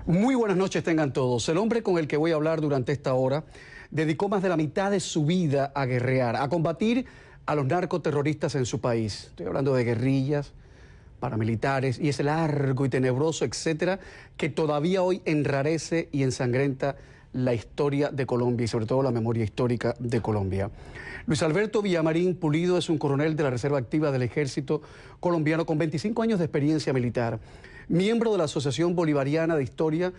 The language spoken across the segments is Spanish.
Muy buenas noches tengan todos. El hombre con el que voy a hablar durante esta hora dedicó más de la mitad de su vida a guerrear, a combatir a los narcoterroristas en su país. Estoy hablando de guerrillas, paramilitares y ese largo y tenebroso etcétera que todavía hoy enrarece y ensangrenta la historia de Colombia y sobre todo la memoria histórica de Colombia. Luis Alberto Villamarín Pulido es un coronel de la Reserva Activa del Ejército colombiano con 25 años de experiencia militar, miembro de la Asociación Bolivariana de Historia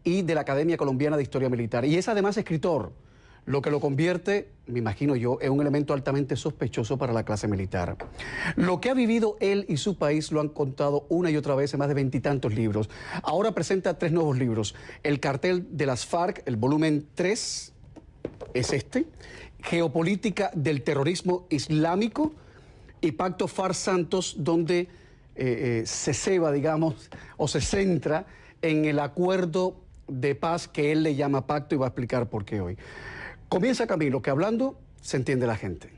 y de la Academia Colombiana de Historia Militar. Y es además escritor, lo que lo convierte, me imagino yo, en un elemento altamente sospechoso para la clase militar. Lo que ha vivido él y su país lo han contado una y otra vez en más de 20 y tantos libros. Ahora presenta 3 nuevos libros. El cartel de las FARC, el volumen 3, es este. Geopolítica del terrorismo islámico y Pacto FARC-Santos, donde se ceba, digamos, o se centra en el acuerdo de paz que él le llama pacto y va a explicar por qué hoy. Comienza Camilo, que hablando se entiende la gente.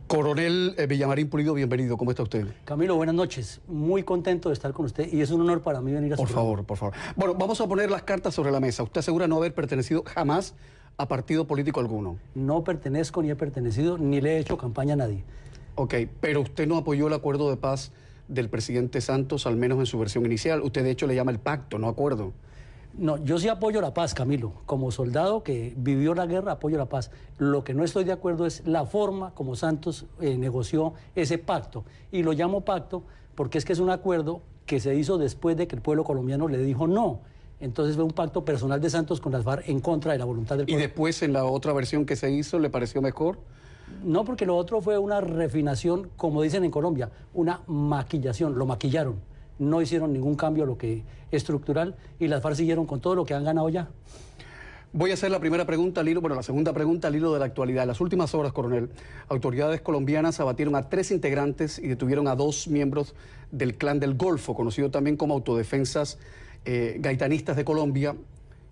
Coronel Villamarín Pulido, bienvenido. ¿Cómo está usted? Camilo, buenas noches. Muy contento de estar con usted y es un honor para mí venir a su programa. Por favor. Bueno, vamos a poner las cartas sobre la mesa. ¿Usted asegura no haber pertenecido jamás a partido político alguno? No pertenezco, ni he pertenecido, ni le he hecho campaña a nadie. Ok, pero usted no apoyó el acuerdo de paz del presidente Santos, al menos en su versión inicial. Usted de hecho le llama el pacto, no acuerdo. No, yo sí apoyo la paz, Camilo. Como soldado que vivió la guerra, apoyo la paz. Lo que no estoy de acuerdo es la forma como Santos negoció ese pacto. Y lo llamo pacto porque es que es un acuerdo que se hizo después de que el pueblo colombiano le dijo no. Entonces fue un pacto personal de Santos con las FARC en contra de la voluntad del pueblo. ¿Y después en la otra versión que se hizo le pareció mejor? No, porque lo otro fue una refinación, como dicen en Colombia, una maquillación, lo maquillaron. No hicieron ningún cambio a lo que estructural y las FARC siguieron con todo lo que han ganado ya. Voy a hacer la primera pregunta al hilo, la segunda pregunta al hilo de la actualidad. En las últimas horas, coronel, autoridades colombianas abatieron a 3 integrantes y detuvieron a 2 miembros del Clan del Golfo, conocido también como Autodefensas Gaitanistas de Colombia,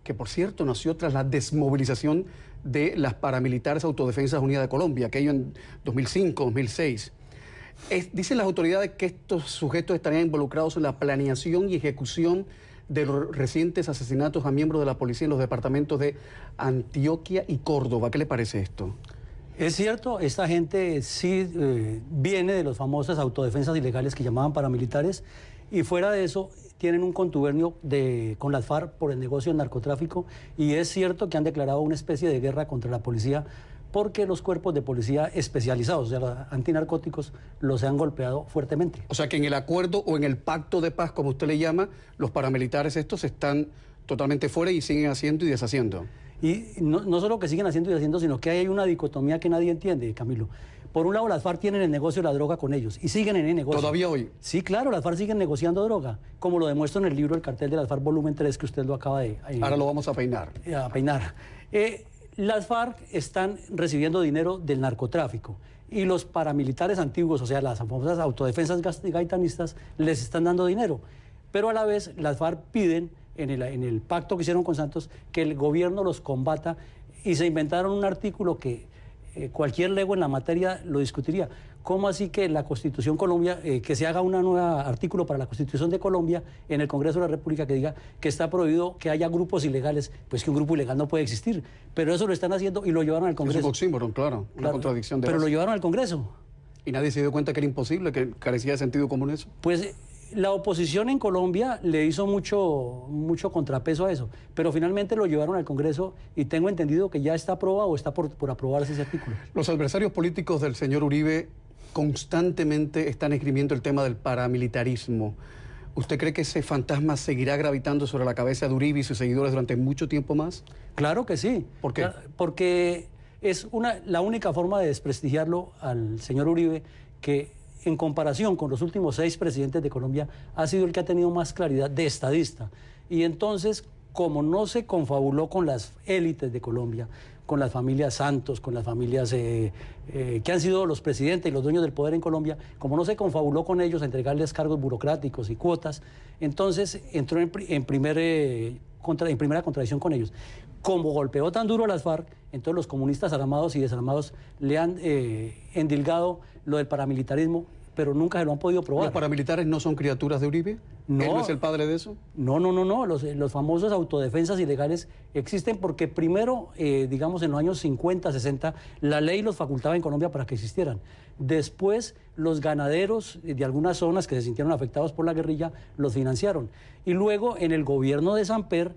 que por cierto nació tras la desmovilización de las paramilitares Autodefensas Unidas de Colombia, aquello en 2005, 2006. Dicen las autoridades que estos sujetos estarían involucrados en la planeación y ejecución de los recientes asesinatos a miembros de la policía en los departamentos de Antioquia y Córdoba. ¿Qué le parece esto? Es cierto, esta gente sí viene de los famosos autodefensas ilegales que llamaban paramilitares y fuera de eso tienen un contubernio con las FARC por el negocio del narcotráfico y es cierto que han declarado una especie de guerra contra la policía porque los cuerpos de policía especializados, o sea, los antinarcóticos, los han golpeado fuertemente. O sea, que en el acuerdo o en el pacto de paz, como usted le llama, los paramilitares estos están totalmente fuera y siguen haciendo y deshaciendo. Y no solo que siguen haciendo y deshaciendo, sino que hay una dicotomía que nadie entiende, Camilo. Por un lado, las FARC tienen el negocio de la droga con ellos y siguen en el negocio. ¿Todavía hoy? Sí, claro, las FARC siguen negociando droga, como lo demuestro en el libro El cartel de las FARC, volumen 3, que usted lo acaba de... Ahora lo vamos a peinar. A peinar. Las FARC están recibiendo dinero del narcotráfico y los paramilitares antiguos, o sea, las famosas autodefensas gaitanistas, les están dando dinero. Pero a la vez las FARC piden, en el pacto que hicieron con Santos, que el gobierno los combata y se inventaron un artículo que cualquier lego en la materia lo discutiría. ¿Cómo así que la Constitución Colombia, que se haga un nuevo artículo para la Constitución de Colombia en el Congreso de la República que diga que está prohibido que haya grupos ilegales? Pues que un grupo ilegal no puede existir. Pero eso lo están haciendo y lo llevaron al Congreso. Es un oxímoron, claro, una contradicción de Pero base. lo llevaron al Congreso. ¿Y nadie se dio cuenta que era imposible, que carecía de sentido común eso? Pues la oposición en Colombia le hizo mucho contrapeso a eso, pero finalmente lo llevaron al Congreso y tengo entendido que ya está aprobado o está por aprobarse ese artículo. Los adversarios políticos del señor Uribe constantemente están esgrimiendo el tema del paramilitarismo. ¿Usted cree que ese fantasma seguirá gravitando sobre la cabeza de Uribe y sus seguidores durante mucho tiempo más? Claro que sí. ¿Por qué? Porque es la única forma de desprestigiarlo al señor Uribe, que en comparación con los últimos 6 presidentes de Colombia ha sido el que ha tenido más claridad de estadista. Y entonces, como no se confabuló con las élites de Colombia, con las familias Santos, con las familias que han sido los presidentes y los dueños del poder en Colombia, como no se confabuló con ellos a entregarles cargos burocráticos y cuotas, entonces entró en primera contradicción con ellos. Como golpeó tan duro a las FARC, entonces los comunistas armados y desarmados le han endilgado lo del paramilitarismo, pero nunca se lo han podido probar. ¿Los paramilitares no son criaturas de Uribe? No. ¿Él no es el padre de eso? No. Los famosos autodefensas ilegales existen porque primero, digamos, en los años 50, 60, la ley los facultaba en Colombia para que existieran. Después, los ganaderos de algunas zonas que se sintieron afectados por la guerrilla los financiaron. Y luego, en el gobierno de Samper,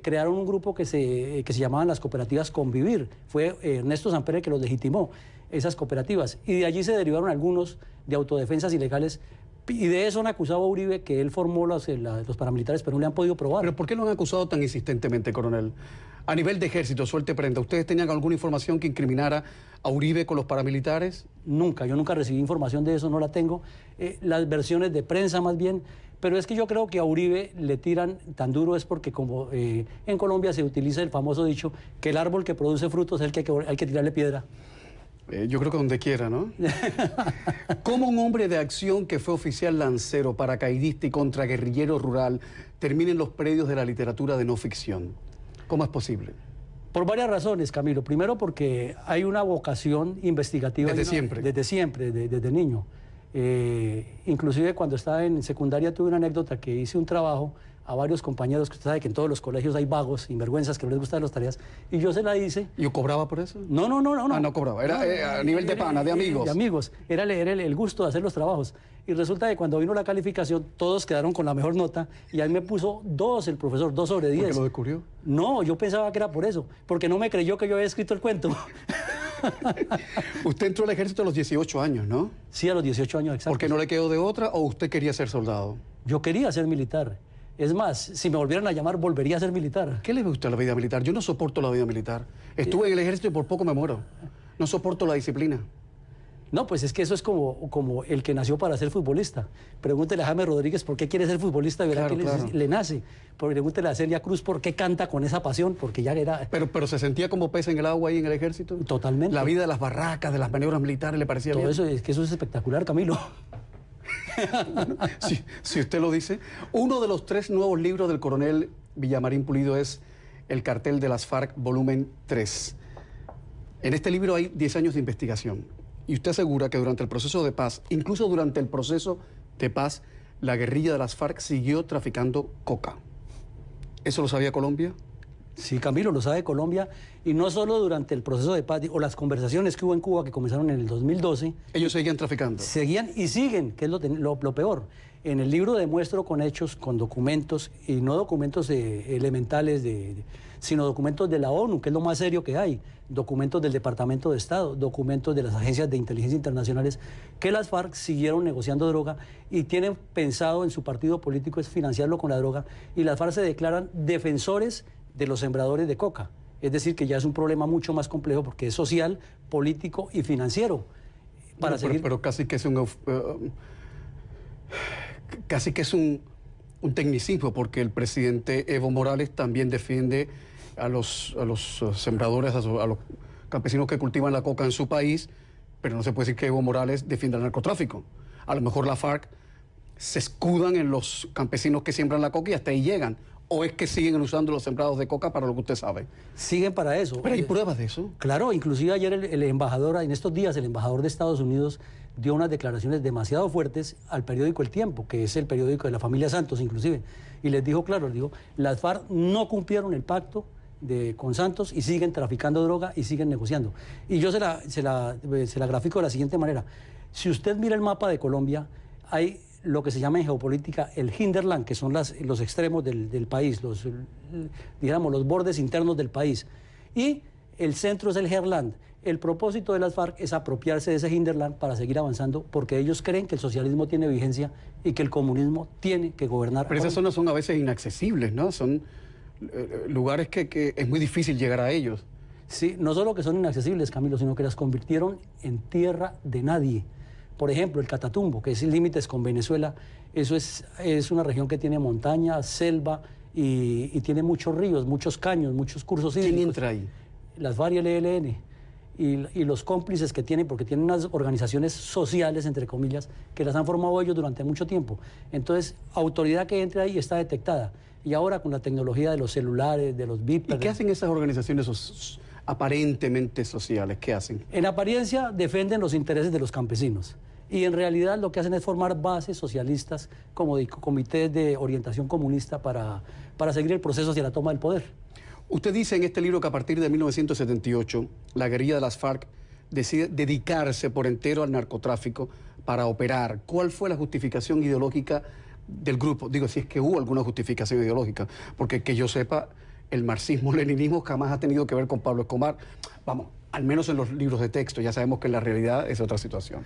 crearon un grupo que se llamaban las cooperativas Convivir. Fue Ernesto Samper el que los legitimó, esas cooperativas. Y de allí se derivaron algunos de autodefensas ilegales. Y de eso han acusado a Uribe, que él formó los paramilitares, pero no le han podido probar. ¿Pero por qué lo han acusado tan insistentemente, coronel? A nivel de ejército, suelte prenda, ¿ustedes tenían alguna información que incriminara a Uribe con los paramilitares? Nunca, yo nunca recibí información de eso, no la tengo. Las versiones de prensa más bien, pero es que yo creo que a Uribe le tiran tan duro es porque como en Colombia se utiliza el famoso dicho que el árbol que produce frutos es el que hay que tirarle piedra. Yo creo que donde quiera, ¿no? ¿Cómo un hombre de acción que fue oficial lancero, paracaidista y contraguerrillero rural termina en los predios de la literatura de no ficción? ¿Cómo es posible? Por varias razones, Camilo. Primero porque hay una vocación investigativa. ¿Desde siempre? Desde siempre, desde niño. Inclusive cuando estaba en secundaria tuve una anécdota que hice un trabajo a varios compañeros, que usted sabe que en todos los colegios hay vagos, sinvergüenzas, que no les gustan las tareas, y yo se la hice. ¿Y yo cobraba por eso? No. Ah, no cobraba, era a nivel de pana, de amigos. De amigos, era el gusto de hacer los trabajos. Y resulta que cuando vino la calificación, todos quedaron con la mejor nota, y a mí me puso 2 el profesor, 2 sobre 10. ¿Por qué lo descubrió? No, yo pensaba que era por eso, porque no me creyó que yo había escrito el cuento. Usted entró al ejército a los 18 años, ¿no? Sí, a los 18 años, exacto. ¿Por qué no le quedó de otra o usted quería ser soldado? Yo quería ser militar. Es más, si me volvieran a llamar, volvería a ser militar. ¿Qué le gusta la vida militar? Yo no soporto la vida militar. Estuve en el ejército y por poco me muero. No soporto la disciplina. No, pues es que eso es como el que nació para ser futbolista. Pregúntele a James Rodríguez por qué quiere ser futbolista y verá que le nace. Pregúntele a Celia Cruz por qué canta con esa pasión, porque ya era... Pero se sentía como pez en el agua ahí en el ejército. Totalmente. La vida de las barracas, de las maniobras militares, ¿le parecía bien? Todo eso, es que eso es espectacular, Camilo. Si usted lo dice. Uno de los 3 nuevos libros del coronel Villamarín Pulido es El cartel de las FARC, volumen 3. En este libro hay 10 años de investigación. Y usted asegura que durante el proceso de paz, incluso durante el proceso de paz, la guerrilla de las FARC siguió traficando coca. ¿Eso lo sabía Colombia? Sí, Camilo, lo sabe Colombia, y no solo durante el proceso de paz o las conversaciones que hubo en Cuba que comenzaron en el 2012. Ellos seguían traficando. Seguían y siguen, que es lo peor. En el libro demuestro con hechos, con documentos, y no documentos elementales, sino documentos de la ONU, que es lo más serio que hay, documentos del Departamento de Estado, documentos de las agencias de inteligencia internacionales, que las FARC siguieron negociando droga y tienen pensado en su partido político es financiarlo con la droga, y las FARC se declaran defensores de los sembradores de coca. Es decir, que ya es un problema mucho más complejo porque es social, político y financiero. Pero casi que es un tecnicismo, porque el presidente Evo Morales también defiende a los sembradores, a los campesinos que cultivan la coca en su país, pero no se puede decir que Evo Morales defienda el narcotráfico. A lo mejor la FARC se escudan en los campesinos que siembran la coca y hasta ahí llegan. ¿O es que siguen usando los sembrados de coca para lo que usted sabe? Siguen para eso. ¿Pero hay pruebas de eso? Claro, inclusive ayer el embajador, en estos días, el embajador de Estados Unidos dio unas declaraciones demasiado fuertes al periódico El Tiempo, que es el periódico de la familia Santos inclusive, y les dijo, claro, las FARC no cumplieron el pacto con Santos y siguen traficando droga y siguen negociando. Y yo se la grafico de la siguiente manera. Si usted mira el mapa de Colombia, hay lo que se llama en geopolítica el hinterland, que son los extremos del país, digamos, los bordes internos del país. Y el centro es el herland. El propósito de las FARC es apropiarse de ese hinterland para seguir avanzando, porque ellos creen que el socialismo tiene vigencia y que el comunismo tiene que gobernar. Pero esas zonas son a veces inaccesibles, ¿no? Son lugares que es muy difícil llegar a ellos. Sí, no solo que son inaccesibles, Camilo, sino que las convirtieron en tierra de nadie. Por ejemplo, el Catatumbo, que es límites con Venezuela, eso es una región que tiene montaña, selva y tiene muchos ríos, muchos caños, muchos cursos hídricos. ¿Quién entra ahí? las FARC y el ELN, y los cómplices que tienen, porque tienen unas organizaciones sociales, entre comillas, que las han formado ellos durante mucho tiempo. Entonces, autoridad que entre ahí está detectada. Y ahora con la tecnología de los celulares, de los VIP... ¿Y qué hacen esas organizaciones aparentemente sociales? ¿Qué hacen? En apariencia defienden los intereses de los campesinos. Y en realidad lo que hacen es formar bases socialistas como de comités de orientación comunista para seguir el proceso hacia la toma del poder. Usted dice en este libro que a partir de 1978 la guerrilla de las FARC decide dedicarse por entero al narcotráfico para operar. ¿Cuál fue la justificación ideológica del grupo? Digo, si es que hubo alguna justificación ideológica, porque que yo sepa, el marxismo-leninismo jamás ha tenido que ver con Pablo Escobar. Vamos, al menos en los libros de texto, ya sabemos que en la realidad es otra situación.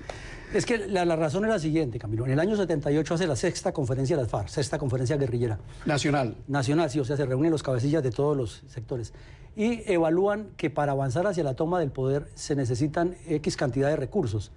Es que la razón es la siguiente, Camilo. En el año 78 hace la sexta conferencia de las FARC, sexta conferencia guerrillera. Nacional. Nacional, sí, o sea, se reúnen los cabecillas de todos los sectores. Y evalúan que para avanzar hacia la toma del poder se necesitan X cantidad de recursos,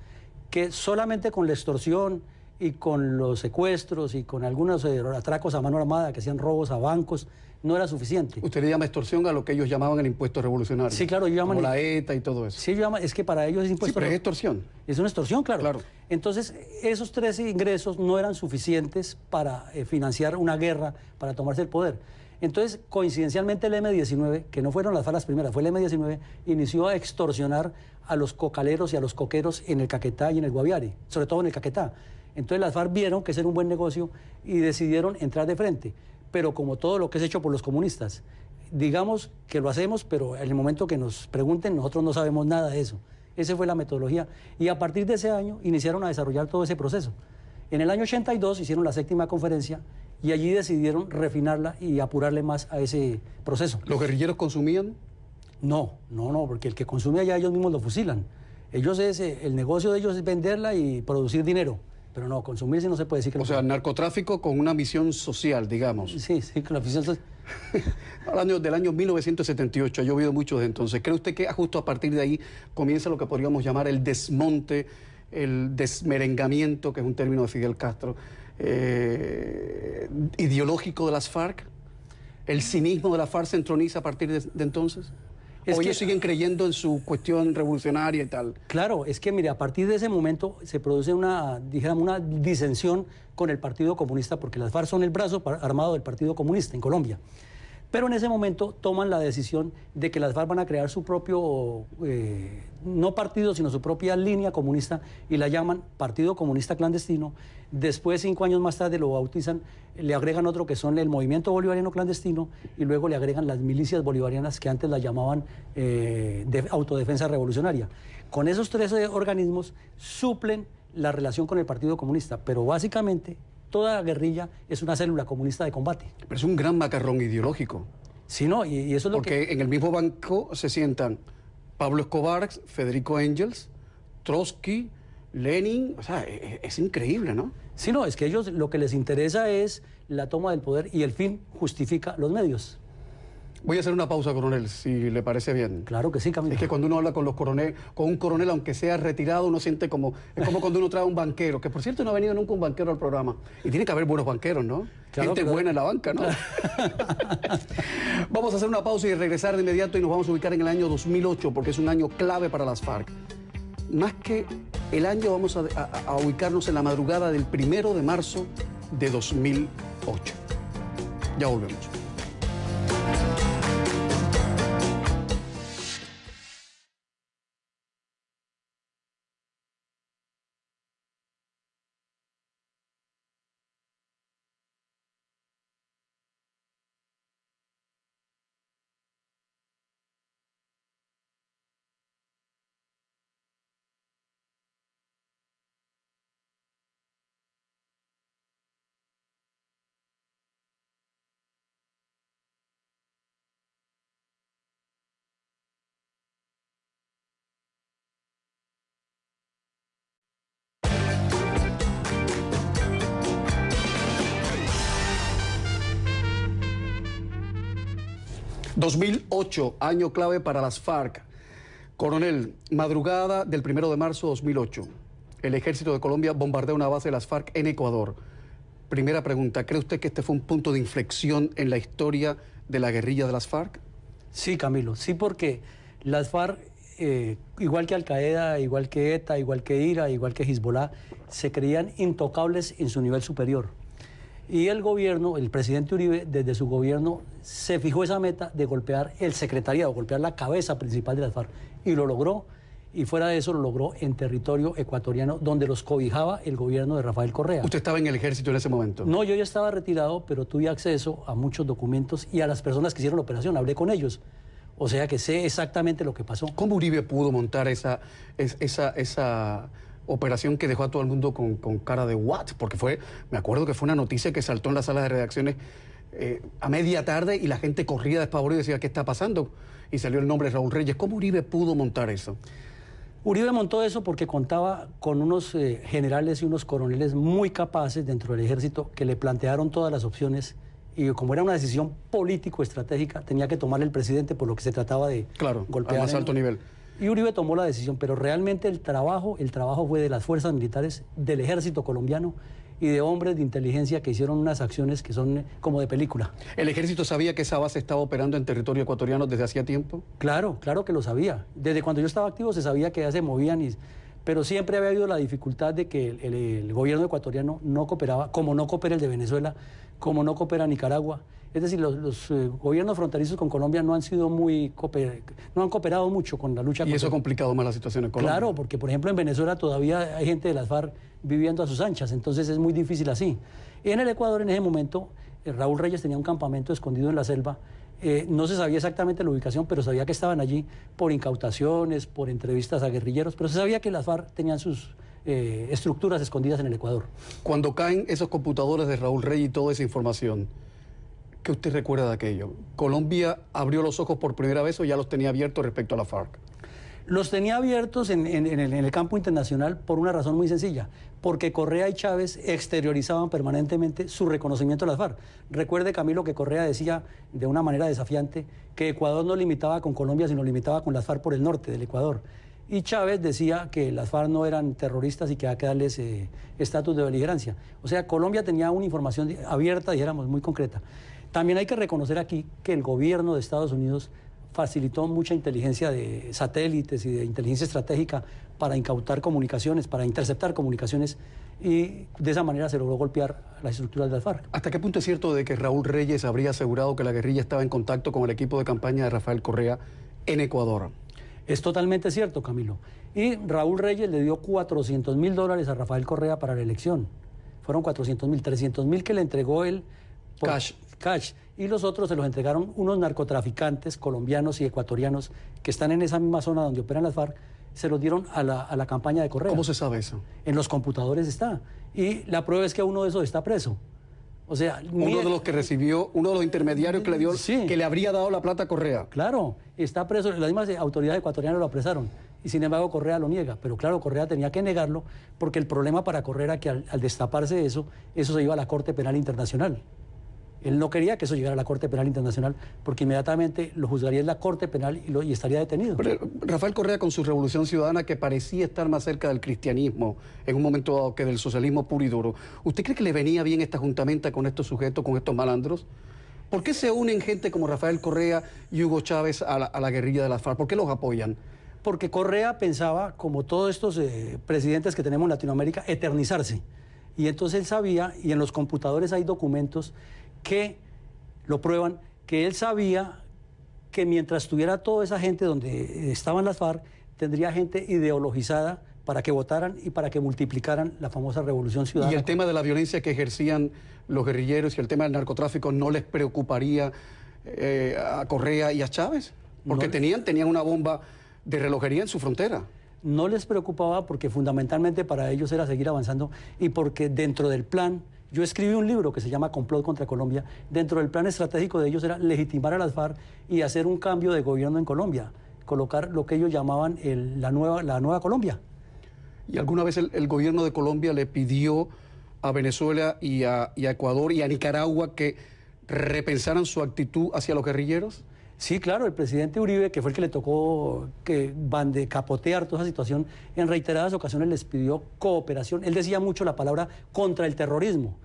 que solamente con la extorsión y con los secuestros y con algunos atracos a mano armada, que hacían robos a bancos, no era suficiente. ¿Usted le llama extorsión a lo que ellos llamaban el impuesto revolucionario? Sí, claro, ellos llaman... Como la ETA y todo eso. Sí, ellos llaman, es que para ellos es impuesto... Sí, pero es extorsión. Es una extorsión, claro. Claro. Entonces, esos 13 ingresos no eran suficientes para financiar una guerra, para tomarse el poder. Entonces, coincidencialmente el M-19, que no fueron las FARC las primeras, fue el M-19, inició a extorsionar a los cocaleros y a los coqueros en el Caquetá y en el Guaviare, sobre todo en el Caquetá. Entonces las FARC vieron que ese era un buen negocio y decidieron entrar de frente. Pero como todo lo que es hecho por los comunistas, digamos que lo hacemos, pero en el momento que nos pregunten, nosotros no sabemos nada de eso. Esa fue la metodología. Y a partir de ese año iniciaron a desarrollar todo ese proceso. En el año 82 hicieron la séptima conferencia y allí decidieron refinarla y apurarle más a ese proceso. ¿Los guerrilleros consumían? No, porque el que consume allá ellos mismos lo fusilan. El negocio de ellos es venderla y producir dinero. Pero no, consumirse no se puede decir que... O sea, narcotráfico con una misión social, digamos. Sí, con la misión social. Hablando del año 1978, ha llovido mucho desde entonces. ¿Cree usted que justo a partir de ahí comienza lo que podríamos llamar el desmonte, el desmerengamiento, que es un término de Fidel Castro, ideológico de las FARC? ¿El cinismo de la FARC se entroniza a partir de entonces? ¿O ellos siguen creyendo en su cuestión revolucionaria y tal? Claro, es que mire, a partir de ese momento se produce una disensión con el Partido Comunista, porque las FARC son el brazo armado del Partido Comunista en Colombia. Pero en ese momento toman la decisión de que las FARC van a crear su propio, no partido, sino su propia línea comunista, y la llaman Partido Comunista Clandestino. Después, 5 años más tarde, lo bautizan, le agregan otro que son el Movimiento Bolivariano Clandestino, y luego le agregan las milicias bolivarianas, que antes las llamaban de autodefensa revolucionaria. Con esos 13 organismos suplen la relación con el Partido Comunista, pero básicamente toda guerrilla es una célula comunista de combate. Pero es un gran macarrón ideológico. Sí, no, y eso es lo que... Porque en el mismo banco se sientan Pablo Escobar, Federico Engels, Trotsky, Lenin. O sea, es increíble, ¿no? Sí, no, es que ellos lo que les interesa es la toma del poder y el fin justifica los medios. Voy a hacer una pausa, coronel, si le parece bien. Claro que sí, Camilo. Es que cuando uno habla con un coronel, aunque sea retirado, uno siente como... Es como cuando uno trae a un banquero, que por cierto no ha venido nunca un banquero al programa. Y tiene que haber buenos banqueros, ¿no? Claro, gente buena en la banca, ¿no? Vamos a hacer una pausa y regresar de inmediato y nos vamos a ubicar en el año 2008, porque es un año clave para las FARC. Más que el año, vamos a ubicarnos en la madrugada del 1 de marzo de 2008. Ya volvemos. ...2008, año clave para las FARC. Coronel, madrugada del 1 de marzo de 2008, el ejército de Colombia bombardea una base de las FARC en Ecuador. Primera pregunta, ¿cree usted que este fue un punto de inflexión en la historia de la guerrilla de las FARC? Sí, Camilo, sí, porque Las FARC, igual que Al-Qaeda, igual que ETA, igual que IRA, igual que Hezbollah, se creían intocables en su nivel superior. Y el gobierno, el presidente Uribe, desde su gobierno, se fijó esa meta de golpear el secretariado, golpear la cabeza principal de las FARC. Y lo logró, y fuera de eso lo logró en territorio ecuatoriano, donde los cobijaba el gobierno de Rafael Correa. ¿Usted estaba en el ejército en ese momento? No, yo ya estaba retirado, pero tuve acceso a muchos documentos y a las personas que hicieron la operación, hablé con ellos. O sea que sé exactamente lo que pasó. ¿Cómo Uribe pudo montar esa operación que dejó a todo el mundo con cara de what? Porque me acuerdo que fue una noticia que saltó en la sala de redacciones a media tarde y la gente corría despavorida y decía, ¿qué está pasando? Y salió el nombre de Raúl Reyes. ¿Cómo Uribe pudo montar eso? Uribe montó eso porque contaba con unos generales y unos coroneles muy capaces dentro del ejército que le plantearon todas las opciones y como era una decisión político-estratégica tenía que tomar el presidente por lo que se trataba de golpear. Al más alto nivel. Y Uribe tomó la decisión, pero realmente el trabajo fue de las fuerzas militares, del ejército colombiano y de hombres de inteligencia que hicieron unas acciones que son como de película. ¿El ejército sabía que esa base estaba operando en territorio ecuatoriano desde hacía tiempo? Claro, claro que lo sabía. Desde cuando yo estaba activo se sabía que ya se movían, pero siempre había habido la dificultad de que el gobierno ecuatoriano no cooperaba, como no coopera el de Venezuela, como no coopera Nicaragua. Es decir, los gobiernos fronterizos con Colombia no han sido no han cooperado mucho con la lucha. ¿Y eso ha complicado más la situación en Colombia? Claro, porque por ejemplo en Venezuela todavía hay gente de las FARC viviendo a sus anchas, entonces es muy difícil así. En el Ecuador en ese momento, Raúl Reyes tenía un campamento escondido en la selva, no se sabía exactamente la ubicación, pero sabía que estaban allí por incautaciones, por entrevistas a guerrilleros, pero se sabía que las FARC tenían sus estructuras escondidas en el Ecuador. Cuando caen esos computadores de Raúl Reyes y toda esa información, ¿qué usted recuerda de aquello? ¿Colombia abrió los ojos por primera vez o ya los tenía abiertos respecto a la FARC? Los tenía abiertos en el campo internacional por una razón muy sencilla, porque Correa y Chávez exteriorizaban permanentemente su reconocimiento a las FARC. Recuerde, Camilo, que Correa decía de una manera desafiante que Ecuador no limitaba con Colombia, sino limitaba con las FARC por el norte del Ecuador. Y Chávez decía que las FARC no eran terroristas y que había que darles estatus de beligerancia. O sea, Colombia tenía una información abierta, dijéramos, muy concreta. También hay que reconocer aquí que el gobierno de Estados Unidos facilitó mucha inteligencia de satélites y de inteligencia estratégica para incautar comunicaciones, para interceptar comunicaciones y de esa manera se logró golpear las estructuras de las FARC. ¿Hasta qué punto es cierto de que Raúl Reyes habría asegurado que la guerrilla estaba en contacto con el equipo de campaña de Rafael Correa en Ecuador? Es totalmente cierto, Camilo. Y Raúl Reyes le dio $400.000 a Rafael Correa para la elección. Fueron 400.000, 300.000 que le entregó él por cash. Y los otros se los entregaron unos narcotraficantes colombianos y ecuatorianos que están en esa misma zona donde operan las FARC, se los dieron a la campaña de Correa. ¿Cómo se sabe eso? En los computadores está. Y la prueba es que uno de esos está preso. O sea, uno de los que recibió, uno de los intermediarios que le dio, sí, que le habría dado la plata a Correa. Claro, está preso. Las mismas autoridades ecuatorianas lo apresaron. Y sin embargo Correa lo niega. Pero claro, Correa tenía que negarlo porque el problema para Correa era que al destaparse eso se iba a la Corte Penal Internacional. Él no quería que eso llegara a la Corte Penal Internacional porque inmediatamente lo juzgaría en la Corte Penal y estaría detenido. Pero Rafael Correa, con su revolución ciudadana que parecía estar más cerca del cristianismo en un momento dado que del socialismo puro y duro, ¿usted cree que le venía bien esta juntamenta con estos sujetos, con estos malandros? ¿Por qué se unen gente como Rafael Correa y Hugo Chávez a la guerrilla de las FARC? ¿Por qué los apoyan? Porque Correa pensaba, como todos estos presidentes que tenemos en Latinoamérica, eternizarse. Y entonces él sabía, y en los computadores hay documentos que lo prueban, que él sabía que mientras tuviera toda esa gente donde estaban las FARC, tendría gente ideologizada para que votaran y para que multiplicaran la famosa revolución ciudadana. ¿Y el tema de la violencia que ejercían los guerrilleros y el tema del narcotráfico no les preocuparía a Correa y a Chávez? Porque tenían una bomba de relojería en su frontera. No les preocupaba porque fundamentalmente para ellos era seguir avanzando y porque dentro del plan, yo escribí un libro que se llama Complot contra Colombia, dentro del plan estratégico de ellos era legitimar a las FARC y hacer un cambio de gobierno en Colombia, colocar lo que ellos llamaban la nueva Colombia. ¿Y alguna vez el gobierno de Colombia le pidió a Venezuela y a Ecuador y a Nicaragua que repensaran su actitud hacia los guerrilleros? Sí, claro, el presidente Uribe, que fue el que le tocó capotear toda esa situación, en reiteradas ocasiones les pidió cooperación. Él decía mucho la palabra contra el terrorismo,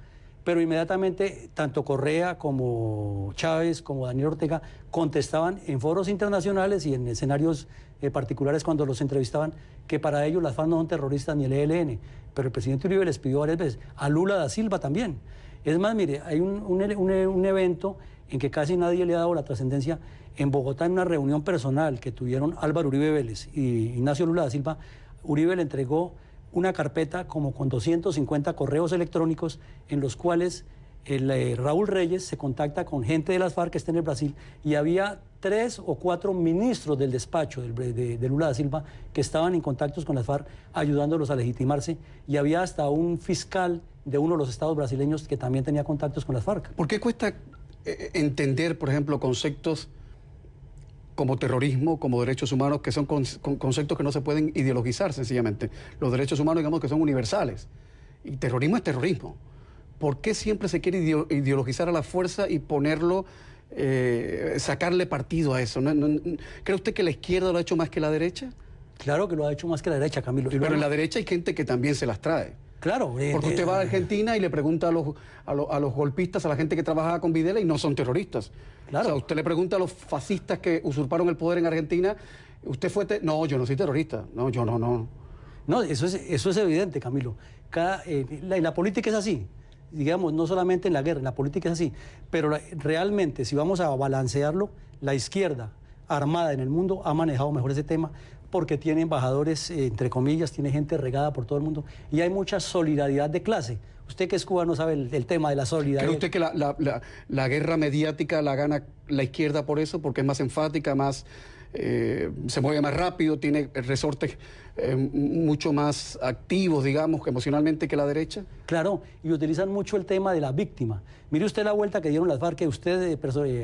Pero inmediatamente tanto Correa como Chávez como Daniel Ortega contestaban en foros internacionales y en escenarios particulares cuando los entrevistaban que para ellos las FARC no son terroristas ni el ELN. Pero el presidente Uribe les pidió varias veces, a Lula da Silva también. Es más, mire, hay un evento en que casi nadie le ha dado la trascendencia. En Bogotá, en una reunión personal que tuvieron Álvaro Uribe Vélez y Ignacio Lula da Silva, Uribe le entregó una carpeta como con 250 correos electrónicos en los cuales Raúl Reyes se contacta con gente de las FARC que está en el Brasil y había 3 o 4 ministros del despacho de Lula da Silva que estaban en contactos con las FARC ayudándolos a legitimarse y había hasta un fiscal de uno de los estados brasileños que también tenía contactos con las FARC. ¿Por qué cuesta entender, por ejemplo, conceptos como terrorismo, como derechos humanos, que son conceptos que no se pueden ideologizar sencillamente? Los derechos humanos, digamos, que son universales. Y terrorismo es terrorismo. ¿Por qué siempre se quiere ideologizar a la fuerza y ponerlo, sacarle partido a eso? ¿Cree usted que la izquierda lo ha hecho más que la derecha? Claro que lo ha hecho más que la derecha, Camilo. Pero en la derecha hay gente que también se las trae. Claro. Porque usted va a Argentina y le pregunta a los golpistas, a la gente que trabajaba con Videla y no son terroristas. Claro. O sea, usted le pregunta a los fascistas que usurparon el poder en Argentina, ¿usted fue no, yo no soy terrorista. No, yo no. No, eso es evidente, Camilo. En la política es así. Digamos, no solamente en la guerra, en la política es así. Pero realmente, si vamos a balancearlo, la izquierda armada en el mundo ha manejado mejor ese tema porque tiene embajadores, entre comillas, tiene gente regada por todo el mundo y hay mucha solidaridad de clase. Usted que es cubano sabe el tema de la solidaridad. ¿Cree usted que la guerra mediática la gana la izquierda por eso? Porque es más enfática, más se mueve más rápido, tiene resortes mucho más activos, digamos, emocionalmente que la derecha. Claro, y utilizan mucho el tema de la víctima. Mire usted la vuelta que dieron las FARC, que usted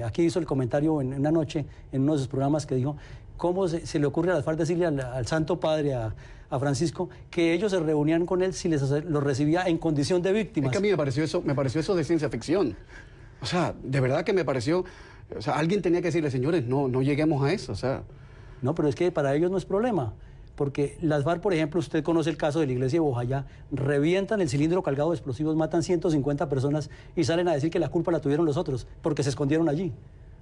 aquí hizo el comentario en una noche, en uno de sus programas, que dijo cómo se le ocurre a las FARC decirle al Santo Padre, a Francisco, que ellos se reunían con él si los recibía en condición de víctimas. Es que a mí me pareció eso de ciencia ficción. O sea, de verdad que me pareció... O sea, alguien tenía que decirle, señores, no lleguemos a eso, o sea... No, pero es que para ellos no es problema, porque las FARC, por ejemplo, usted conoce el caso de la iglesia de Bojayá, revientan el cilindro cargado de explosivos, matan 150 personas y salen a decir que la culpa la tuvieron los otros, porque se escondieron allí.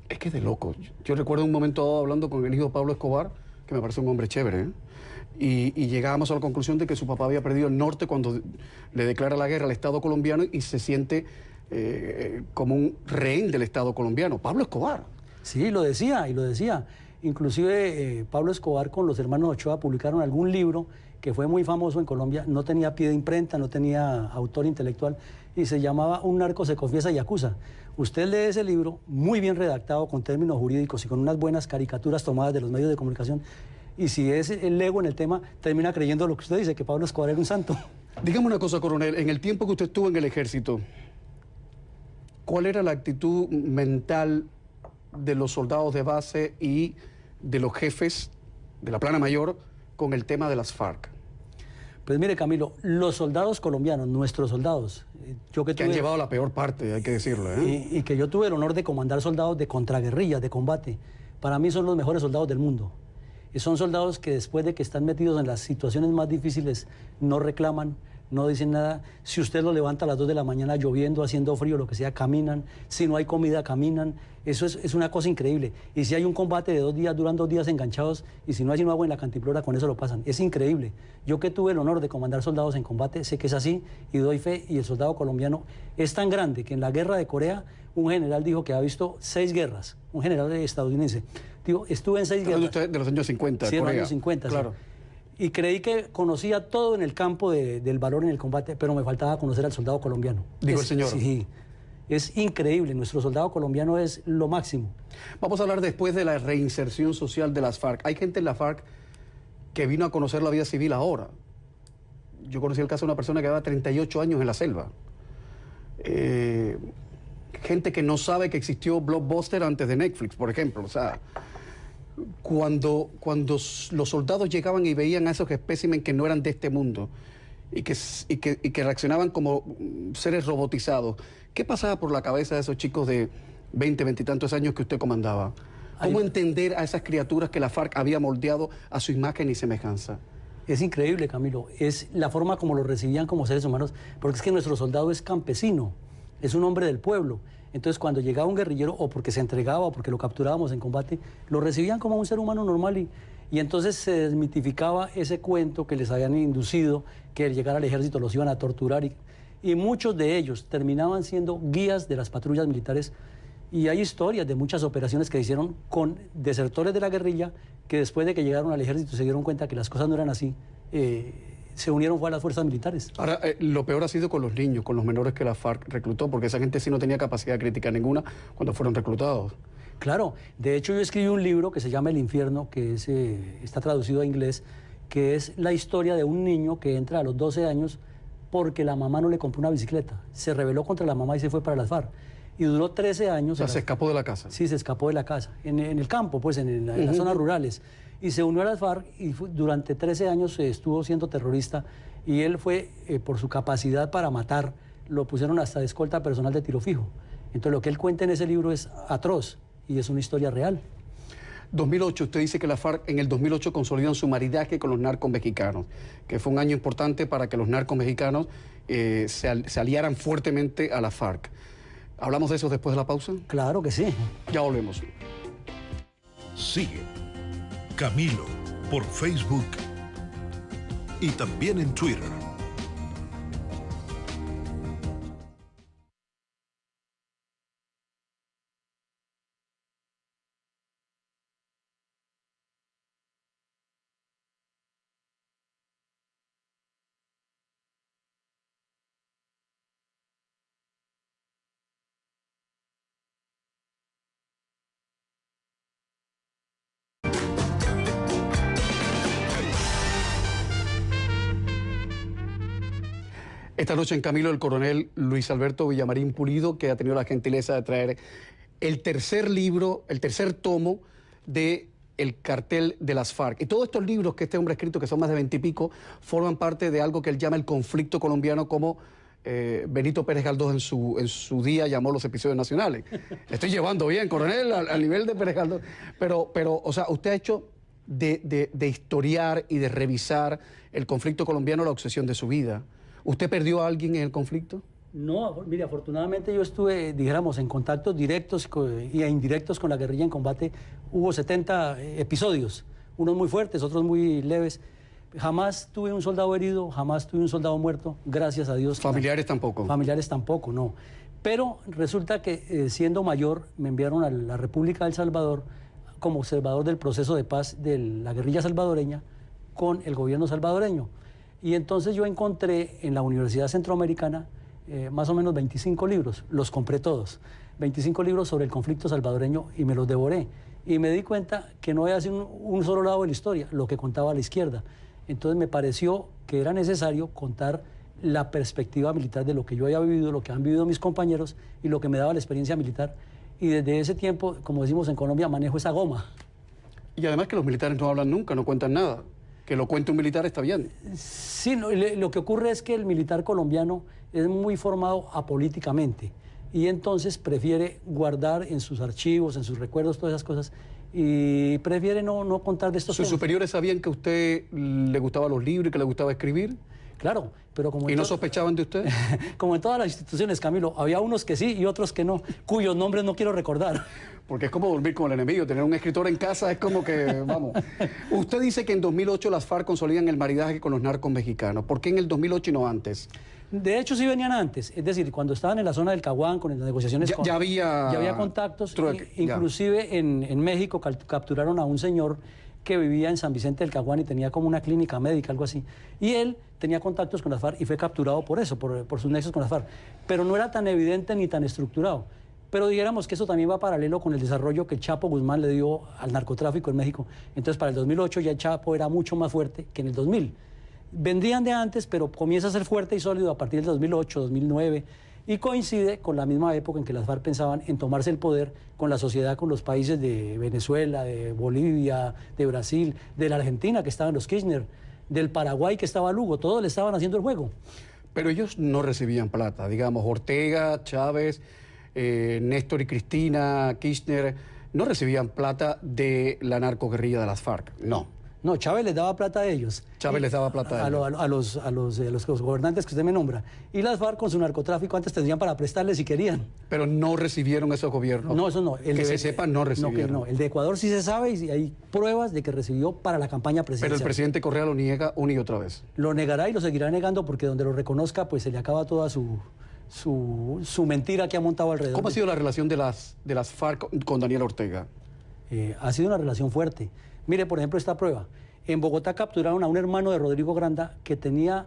Es que es de loco. Yo recuerdo un momento dado hablando con el hijo de Pablo Escobar, que me parece un hombre chévere, y llegábamos a la conclusión de que su papá había perdido el norte cuando le declara la guerra al Estado colombiano y se siente como un rehén del Estado colombiano. Pablo Escobar. Sí, lo decía, y lo decía. Inclusive Pablo Escobar con los hermanos Ochoa publicaron algún libro que fue muy famoso en Colombia, no tenía pie de imprenta, no tenía autor intelectual, y se llamaba Un narco se confiesa y acusa. Usted lee ese libro, muy bien redactado, con términos jurídicos y con unas buenas caricaturas tomadas de los medios de comunicación, y si es el ego en el tema, termina creyendo lo que usted dice, que Pablo Escobar era un santo. Dígame una cosa, coronel, en el tiempo que usted estuvo en el ejército, ¿cuál era la actitud mental de los soldados de base y de los jefes de la plana mayor con el tema de las FARC? Pues mire, Camilo, los soldados colombianos, nuestros soldados, que han llevado la peor parte, hay que decirlo, y que yo tuve el honor de comandar soldados de contraguerrilla, de combate, para mí son los mejores soldados del mundo. Y son soldados que después de que están metidos en las situaciones más difíciles no reclaman, no dicen nada. Si usted los levanta a las 2 de la mañana lloviendo, haciendo frío, lo que sea, caminan. Si no hay comida, caminan. Eso es una cosa increíble. Y si hay un combate de 2 días, duran 2 días enganchados, y si no hay sino agua en la cantimplora, con eso lo pasan. Es increíble. Yo que tuve el honor de comandar soldados en combate, sé que es así y doy fe. Y el soldado colombiano es tan grande que en la guerra de Corea, un general dijo que ha visto 6 guerras, un general estadounidense. Digo, estuve en 6 guerras. Usted de los años 50, sí, de los años 50, claro. Sí. Y creí que conocía todo en el campo del valor en el combate, pero me faltaba conocer al soldado colombiano. Dijo el señor. Sí, es increíble. Nuestro soldado colombiano es lo máximo. Vamos a hablar después de la reinserción social de las FARC. Hay gente en la FARC que vino a conocer la vida civil ahora. Yo conocí el caso de una persona que llevaba 38 años en la selva. Gente que no sabe que existió Blockbuster antes de Netflix, por ejemplo. O sea, cuando los soldados llegaban y veían a esos espécimen que no eran de este mundo y que reaccionaban como seres robotizados, ¿qué pasaba por la cabeza de esos chicos de 20, 20 y tantos años que usted comandaba? ¿Cómo entender a esas criaturas que la FARC había moldeado a su imagen y semejanza? Es increíble, Camilo. Es la forma como los recibían como seres humanos, porque es que nuestro soldado es campesino. es un hombre del pueblo. Entonces, cuando llegaba un guerrillero, o porque se entregaba, o porque lo capturábamos en combate, lo recibían como un ser humano normal y entonces se desmitificaba ese cuento que les habían inducido, que al llegar al ejército los iban a torturar y muchos de ellos terminaban siendo guías de las patrullas militares. Y hay historias de muchas operaciones que se hicieron con desertores de la guerrilla que después de que llegaron al ejército se dieron cuenta que las cosas no eran así. Se unieron a las fuerzas militares. Ahora, lo peor ha sido con los niños, con los menores que la FARC reclutó, porque esa gente sí no tenía capacidad crítica ninguna cuando fueron reclutados. Claro, de hecho yo escribí un libro que se llama El Infierno, que está traducido a inglés, que es la historia de un niño que entra a los 12 años porque la mamá no le compró una bicicleta. Se rebeló contra la mamá y se fue para las FARC. Y duró 13 años. O sea, se escapó de la casa. Sí, se escapó de la casa, en el campo, pues en las zonas rurales. Y se unió a las FARC y durante 13 años estuvo siendo terrorista. Y él fue, por su capacidad para matar, lo pusieron hasta de escolta personal de tiro fijo. Entonces lo que él cuenta en ese libro es atroz y es una historia real. 2008, usted dice que la FARC en el 2008 consolidan su maridaje con los narcos mexicanos, que fue un año importante para que los narcos mexicanos se aliaran fuertemente a la FARC. ¿Hablamos de eso después de la pausa? Claro que sí. Ya volvemos. Sigue Camilo por Facebook y también en Twitter. Esta noche en Camilo el coronel Luis Alberto Villamarín Pulido, que ha tenido la gentileza de traer el tercer libro, el tercer tomo de El cartel de las FARC. Y todos estos libros que este hombre ha escrito, que son más de 20 y pico, forman parte de algo que él llama el conflicto colombiano, como Benito Pérez Galdós en su día llamó los episodios nacionales. Le estoy llevando bien, coronel, al nivel de Pérez Galdós. Pero, o sea, usted ha hecho de historiar y de revisar el conflicto colombiano la obsesión de su vida. ¿Usted perdió a alguien en el conflicto? No, mire, afortunadamente yo estuve, dijéramos, en contactos directos y indirectos con la guerrilla en combate. Hubo 70 episodios, unos muy fuertes, otros muy leves. Jamás tuve un soldado herido, jamás tuve un soldado muerto, gracias a Dios. ¿Familiares tampoco? Familiares tampoco, no. Pero resulta que siendo mayor me enviaron a la República del Salvador como observador del proceso de paz de la guerrilla salvadoreña con el gobierno salvadoreño. Y entonces yo encontré en la Universidad Centroamericana más o menos 25 libros, los compré todos, 25 libros sobre el conflicto salvadoreño y me los devoré. Y me di cuenta que no había sido un solo lado de la historia, lo que contaba la izquierda. Entonces me pareció que era necesario contar la perspectiva militar de lo que yo había vivido, lo que han vivido mis compañeros y lo que me daba la experiencia militar. Y desde ese tiempo, como decimos en Colombia, manejo esa goma. Y además que los militares no hablan nunca, no cuentan nada. Que lo cuente un militar está bien. Sí, lo que ocurre es que el militar colombiano es muy formado apolíticamente y entonces prefiere guardar en sus archivos, en sus recuerdos, todas esas cosas y prefiere no contar de estos temas. ¿Sus superiores sabían que a usted le gustaban los libros y que le gustaba escribir? Claro, pero como... ¿Y no sospechaban de usted? Como en todas las instituciones, Camilo, había unos que sí y otros que no, cuyos nombres no quiero recordar. Porque es como dormir con el enemigo, tener un escritor en casa es como que, vamos. Usted dice que en 2008 las FARC consolidan el maridaje con los narcos mexicanos. ¿Por qué en el 2008 y no antes? De hecho, sí venían antes. Es decir, cuando estaban en la zona del Caguán, con las negociaciones... Ya había contactos. Inclusive en México capturaron a un señor que vivía en San Vicente del Caguán y tenía como una clínica médica, algo así. Y él tenía contactos con las FARC y fue capturado por eso, por sus nexos con las FARC. Pero no era tan evidente ni tan estructurado. Pero dijéramos que eso también va paralelo con el desarrollo que el Chapo Guzmán le dio al narcotráfico en México. Entonces, para el 2008 ya el Chapo era mucho más fuerte que en el 2000. Vendrían de antes, pero comienza a ser fuerte y sólido a partir del 2008, 2009, y coincide con la misma época en que las FARC pensaban en tomarse el poder con la sociedad, con los países de Venezuela, de Bolivia, de Brasil, de la Argentina, que estaban los Kirchner, del Paraguay, que estaba Lugo, todos le estaban haciendo el juego. Pero ellos no recibían plata, digamos, Ortega, Chávez, Néstor y Cristina, Kirchner, no recibían plata de la narcoguerrilla de las FARC, no. No, Chávez les daba plata a ellos. Chávez les daba plata a ellos. A los gobernantes que usted me nombra. Y las FARC con su narcotráfico antes tendrían para prestarles si querían. Pero no recibieron esos gobiernos. No, eso no. Que se sepa, no recibieron. No, el de Ecuador sí se sabe y hay pruebas de que recibió para la campaña presidencial. Pero el presidente Correa lo niega una y otra vez. Lo negará y lo seguirá negando porque donde lo reconozca, pues se le acaba toda su mentira que ha montado alrededor. ¿Cómo ha sido la relación de las FARC con Daniel Ortega? Ha sido una relación fuerte. Mire, por ejemplo, esta prueba. En Bogotá capturaron a un hermano de Rodrigo Granda que tenía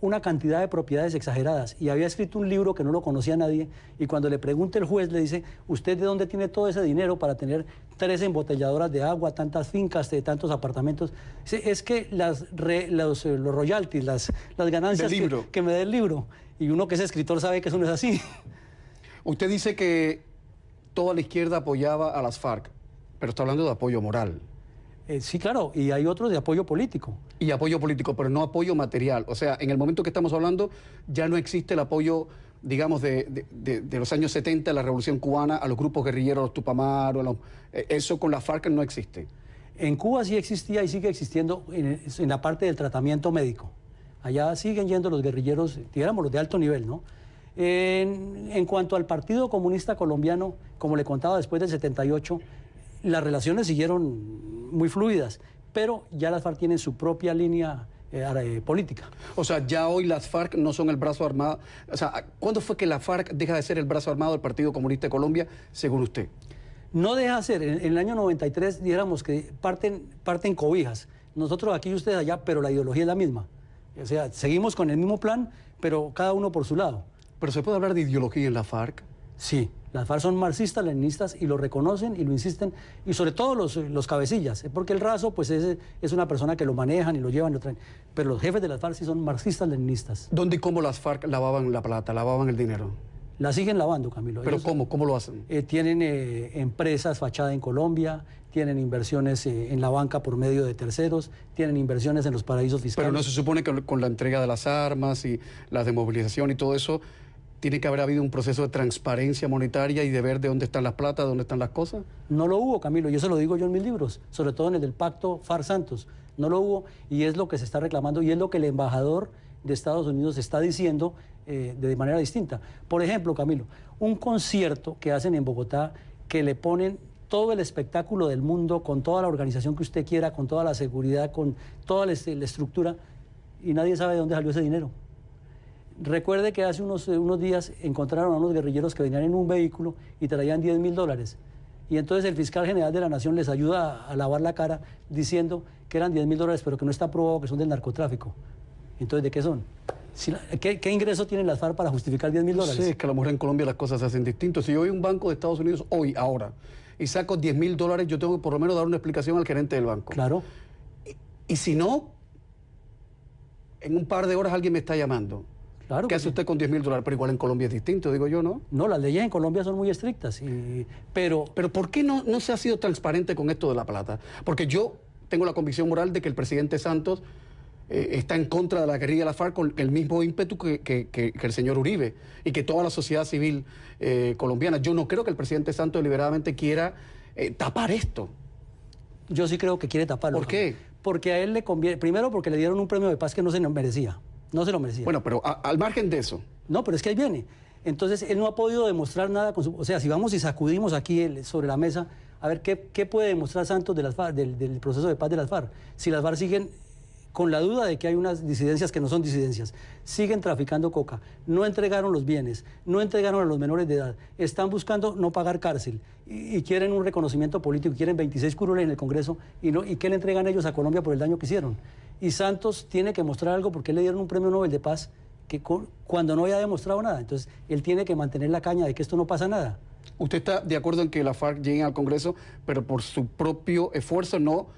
una cantidad de propiedades exageradas y había escrito un libro que no lo conocía nadie, y cuando le pregunta el juez le dice: ¿usted de dónde tiene todo ese dinero para tener 3 embotelladoras de agua, tantas fincas, tantos apartamentos? Dice: es que los royalties, las ganancias que me dé el libro. Y uno que es escritor sabe que eso no es así. Usted dice que toda la izquierda apoyaba a las FARC, pero está hablando de apoyo moral. Sí, claro, y hay otros de apoyo político. Y apoyo político, pero no apoyo material. O sea, en el momento que estamos hablando, ya no existe el apoyo, digamos, de los años 70, de la Revolución Cubana, a los grupos guerrilleros, a los Tupamaros, eso con la FARC no existe. En Cuba sí existía y sigue existiendo en la parte del tratamiento médico. Allá siguen yendo los guerrilleros, digamos, los de alto nivel, ¿no? En cuanto al Partido Comunista Colombiano, como le contaba, después del 78, las relaciones siguieron muy fluidas, pero ya las FARC tienen su propia línea política. O sea, ya hoy las FARC no son el brazo armado. O sea, ¿cuándo fue que la FARC deja de ser el brazo armado del Partido Comunista de Colombia, según usted? No deja de ser. En el año 93, dijéramos que parten cobijas. Nosotros aquí y ustedes allá, pero la ideología es la misma. O sea, seguimos con el mismo plan, pero cada uno por su lado. ¿Pero se puede hablar de ideología en la FARC? Sí, las FARC son marxistas, leninistas, y lo reconocen y lo insisten, y sobre todo los cabecillas, porque el raso pues es una persona que lo manejan y lo llevan y lo traen, pero los jefes de las FARC sí son marxistas, leninistas. ¿Dónde y cómo las FARC lavaban la plata, lavaban el dinero? La siguen lavando, Camilo. ¿Pero cómo lo hacen? Tienen empresas fachada en Colombia, tienen inversiones en la banca por medio de terceros, tienen inversiones en los paraísos fiscales. Pero no se supone que con la entrega de las armas y la desmovilización y todo eso, ¿tiene que haber habido un proceso de transparencia monetaria y de ver de dónde están las plata, de dónde están las cosas? No lo hubo, Camilo, y eso lo digo yo en mis libros, sobre todo en el del Pacto FARC-Santos. No lo hubo, y es lo que se está reclamando, y es lo que el embajador de Estados Unidos está diciendo de manera distinta. Por ejemplo, Camilo, un concierto que hacen en Bogotá, que le ponen todo el espectáculo del mundo, con toda la organización que usted quiera, con toda la seguridad, con toda la estructura, y nadie sabe de dónde salió ese dinero. Recuerde que hace unos días encontraron a unos guerrilleros que venían en un vehículo y traían $10.000. Y entonces el fiscal general de la Nación les ayuda a lavar la cara diciendo que eran $10.000, pero que no está probado que son del narcotráfico. Entonces, ¿de qué son? ¿Qué ingreso tienen las FARC para justificar $10.000? Sí, es que a lo mejor en Colombia las cosas se hacen distintas. Si yo voy a un banco de Estados Unidos ahora, y saco $10.000, yo tengo que por lo menos dar una explicación al gerente del banco. Claro. Y si no, en un par de horas alguien me está llamando. Claro. ¿Qué hace usted con $10.000? Pero igual en Colombia es distinto, digo yo, ¿no? No, las leyes en Colombia son muy estrictas. Pero ¿por qué no se ha sido transparente con esto de la plata? Porque yo tengo la convicción moral de que el presidente Santos está en contra de la guerrilla de la FARC con el mismo ímpetu que el señor Uribe y que toda la sociedad civil colombiana. Yo no creo que el presidente Santos deliberadamente quiera tapar esto. Yo sí creo que quiere taparlo. ¿Por qué? Porque a él le conviene, primero porque le dieron un premio de paz que no se merecía. No se lo merecía. Bueno, pero al margen de eso. No, pero es que ahí viene. Entonces, él no ha podido demostrar nada con su... O sea, si vamos y sacudimos aquí sobre la mesa, a ver, ¿qué puede demostrar Santos de las FARC, del proceso de paz de las FARC? Si las FARC siguen con la duda de que hay unas disidencias que no son disidencias, siguen traficando coca, no entregaron los bienes, no entregaron a los menores de edad, están buscando no pagar cárcel y quieren un reconocimiento político, quieren 26 curules en el Congreso y ¿qué le entregan ellos a Colombia por el daño que hicieron? Y Santos tiene que mostrar algo porque le dieron un premio Nobel de Paz cuando no había demostrado nada. Entonces, él tiene que mantener la caña de que esto no pasa nada. ¿Usted está de acuerdo en que la FARC lleguen al Congreso, pero por su propio esfuerzo, no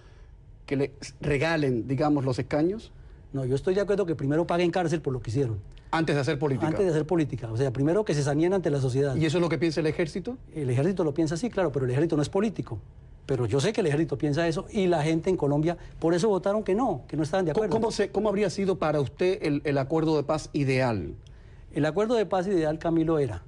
que le regalen, digamos, los escaños? No, yo estoy de acuerdo que primero paguen cárcel por lo que hicieron. Antes de hacer política. Antes de hacer política. O sea, primero que se saníen ante la sociedad. ¿Y eso es lo que piensa el ejército? El ejército lo piensa así, claro, pero el ejército no es político. Pero yo sé que el ejército piensa eso y la gente en Colombia, por eso votaron que no estaban de acuerdo. ¿Cómo habría sido para usted el acuerdo de paz ideal? El acuerdo de paz ideal, Camilo, era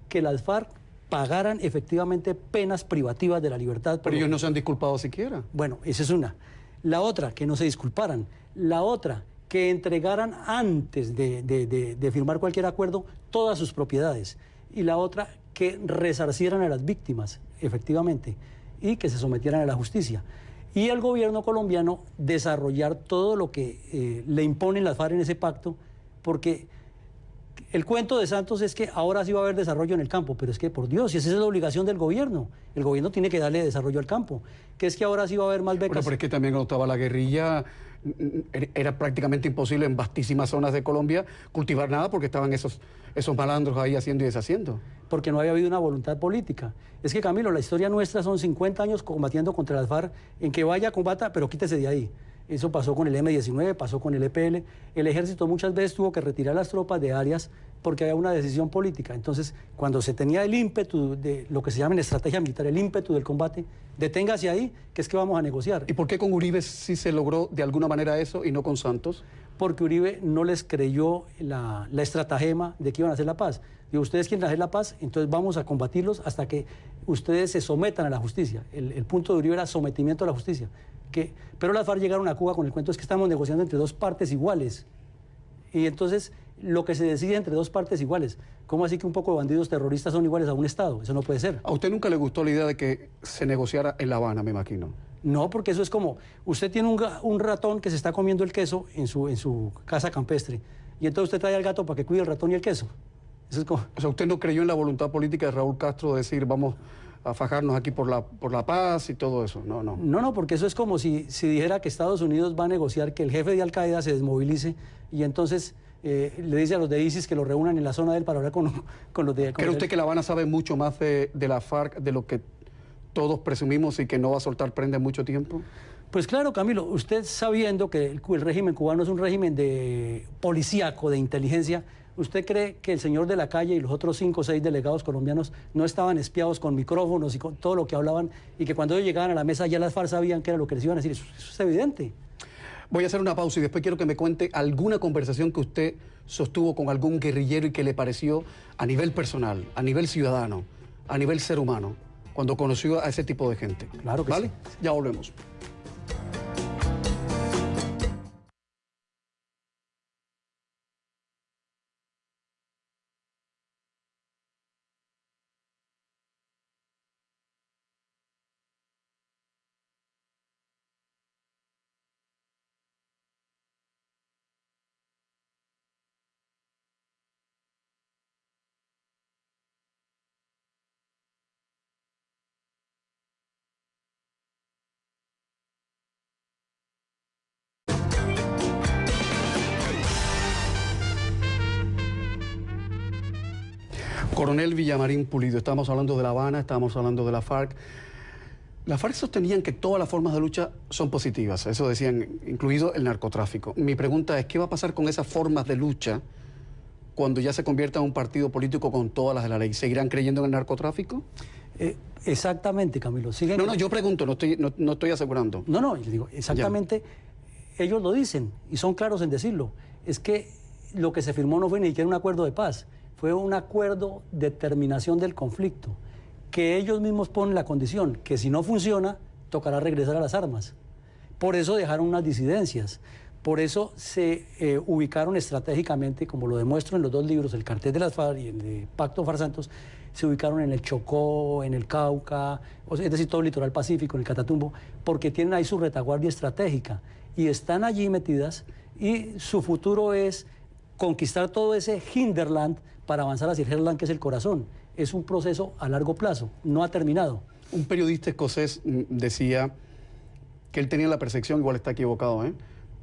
que las FARC pagaran efectivamente penas privativas de la libertad. Pero ellos no se han disculpado siquiera. Bueno, esa es una. La otra, que no se disculparan. La otra, que entregaran antes de firmar cualquier acuerdo todas sus propiedades. Y la otra, que resarcieran a las víctimas, efectivamente, y que se sometieran a la justicia. Y el gobierno colombiano desarrollar todo lo que le imponen las FARC en ese pacto, porque el cuento de Santos es que ahora sí va a haber desarrollo en el campo, pero es que, por Dios, si esa es la obligación del gobierno, el gobierno tiene que darle desarrollo al campo, que es que ahora sí va a haber más becas. Bueno, pero es que también cuando estaba la guerrilla era prácticamente imposible en vastísimas zonas de Colombia cultivar nada porque estaban esos malandros ahí haciendo y deshaciendo. Porque no había habido una voluntad política. Es que, Camilo, la historia nuestra son 50 años combatiendo contra las FARC, en que vaya, combata, pero quítese de ahí. Eso pasó con el M-19, pasó con el EPL. El ejército muchas veces tuvo que retirar las tropas de áreas porque había una decisión política. Entonces, cuando se tenía el ímpetu de lo que se llama en estrategia militar, el ímpetu del combate, deténgase ahí, que es que vamos a negociar. ¿Y por qué con Uribe sí se logró de alguna manera eso y no con Santos? Porque Uribe no les creyó la estratagema de que iban a hacer la paz. Digo, ustedes quieren hacer la paz, entonces vamos a combatirlos hasta que ustedes se sometan a la justicia. El punto de Uribe era sometimiento a la justicia. Pero las FARC llegaron a Cuba con el cuento es que estamos negociando entre dos partes iguales. Y entonces lo que se decide entre dos partes iguales. ¿Cómo así que un poco de bandidos terroristas son iguales a un Estado? Eso no puede ser. ¿A usted nunca le gustó la idea de que se negociara en La Habana, me imagino? No, porque eso es como, usted tiene un ratón que se está comiendo el queso en su casa campestre, y entonces usted trae al gato para que cuide el ratón y el queso. Eso es como... O sea, ¿usted no creyó en la voluntad política de Raúl Castro de decir vamos a fajarnos aquí por la paz y todo eso? No, no. No, porque eso es como si dijera que Estados Unidos va a negociar que el jefe de Al-Qaeda se desmovilice y entonces le dice a los de ISIS que lo reúnan en la zona de él para hablar con los de... ¿Cree usted que La Habana sabe mucho más de la FARC de lo que todos presumimos y que no va a soltar prenda en mucho tiempo? Pues claro, Camilo, usted sabiendo que el régimen cubano es un régimen policíaco, de inteligencia, ¿usted cree que el señor de la calle y los otros 5 o 6 delegados colombianos no estaban espiados con micrófonos y con todo lo que hablaban y que cuando ellos llegaban a la mesa ya las FARC sabían qué era lo que les iban a decir? Eso es evidente. Voy a hacer una pausa y después quiero que me cuente alguna conversación que usted sostuvo con algún guerrillero y que le pareció a nivel personal, a nivel ciudadano, a nivel ser humano, cuando conoció a ese tipo de gente. Claro que ¿vale? sí. Ya volvemos. Coronel Villamarín Pulido, estamos hablando de La Habana, estamos hablando de la FARC. Las FARC sostenían que todas las formas de lucha son positivas, eso decían, incluido el narcotráfico. Mi pregunta es, ¿qué va a pasar con esas formas de lucha cuando ya se convierta en un partido político con todas las de la ley? ¿Seguirán creyendo en el narcotráfico? Exactamente, Camilo. No, yo pregunto, no estoy asegurando. No, yo digo, exactamente, ellos lo dicen y son claros en decirlo. Es que lo que se firmó no fue ni siquiera un acuerdo de paz, fue un acuerdo de terminación del conflicto, que ellos mismos ponen la condición, que si no funciona, tocará regresar a las armas. Por eso dejaron unas disidencias, por eso se ubicaron estratégicamente, como lo demuestro en los 2 libros, el cartel de las FARC y el de Pacto FARC-Santos, se ubicaron en el Chocó, en el Cauca, es decir, todo el litoral pacífico, en el Catatumbo, porque tienen ahí su retaguardia estratégica y están allí metidas y su futuro es conquistar todo ese hinterland para avanzar hacia el herland, que es el corazón. Es un proceso a largo plazo, no ha terminado. Un periodista escocés decía que él tenía la percepción, igual está equivocado,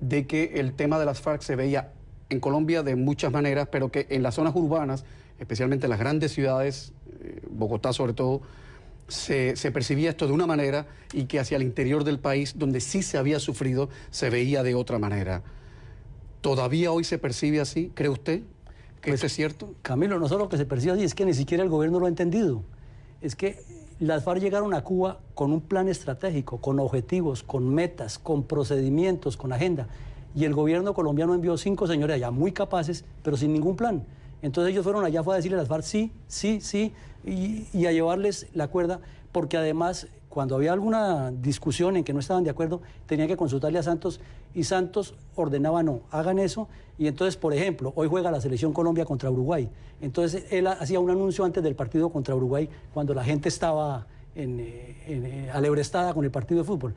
de que el tema de las FARC se veía en Colombia de muchas maneras, pero que en las zonas urbanas, especialmente en las grandes ciudades, Bogotá sobre todo, se percibía esto de una manera y que hacia el interior del país, donde sí se había sufrido, se veía de otra manera. ¿Todavía hoy se percibe así? ¿Cree usted que eso es cierto? Camilo, no solo que se percibe así, es que ni siquiera el gobierno lo ha entendido. Es que las FARC llegaron a Cuba con un plan estratégico, con objetivos, con metas, con procedimientos, con agenda. Y el gobierno colombiano envió 5 señores allá muy capaces, pero sin ningún plan. Entonces ellos fueron allá, fue a decirle a las FARC sí, y a llevarles la cuerda, porque además cuando había alguna discusión en que no estaban de acuerdo, tenían que consultarle a Santos y Santos ordenaba no, hagan eso. Y entonces, por ejemplo, hoy juega la selección Colombia contra Uruguay. Entonces él hacía un anuncio antes del partido contra Uruguay cuando la gente estaba alebrestada con el partido de fútbol.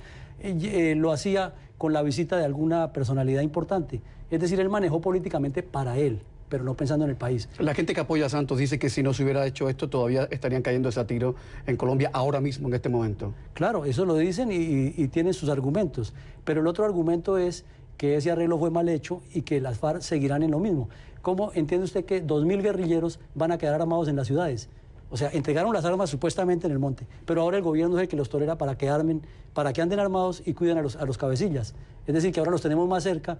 Lo hacía con la visita de alguna personalidad importante. Es decir, él manejó políticamente para él, pero no pensando en el país. La gente que apoya a Santos dice que si no se hubiera hecho esto todavía estarían cayendo ese tiro en Colombia ahora mismo, en este momento. Claro, eso lo dicen y tienen sus argumentos, pero el otro argumento es que ese arreglo fue mal hecho y que las FARC seguirán en lo mismo. ¿Cómo entiende usted que 2.000 guerrilleros van a quedar armados en las ciudades? O sea, entregaron las armas supuestamente en el monte, pero ahora el gobierno es el que los tolera para que anden armados y cuiden a los cabecillas. Es decir, que ahora los tenemos más cerca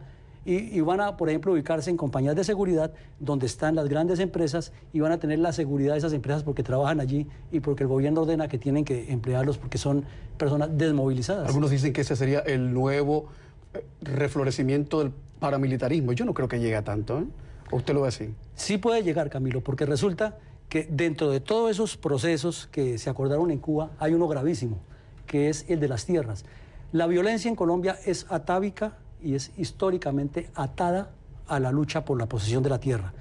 y van a, por ejemplo, ubicarse en compañías de seguridad donde están las grandes empresas y van a tener la seguridad de esas empresas porque trabajan allí y porque el gobierno ordena que tienen que emplearlos porque son personas desmovilizadas. Algunos dicen que ese sería el nuevo reflorecimiento del paramilitarismo. Yo no creo que llegue a tanto, ¿eh? ¿O usted lo ve así? Sí puede llegar, Camilo, porque resulta que dentro de todos esos procesos que se acordaron en Cuba hay uno gravísimo, que es el de las tierras. La violencia en Colombia es atávica y es históricamente atada a la lucha por la posesión de la tierra.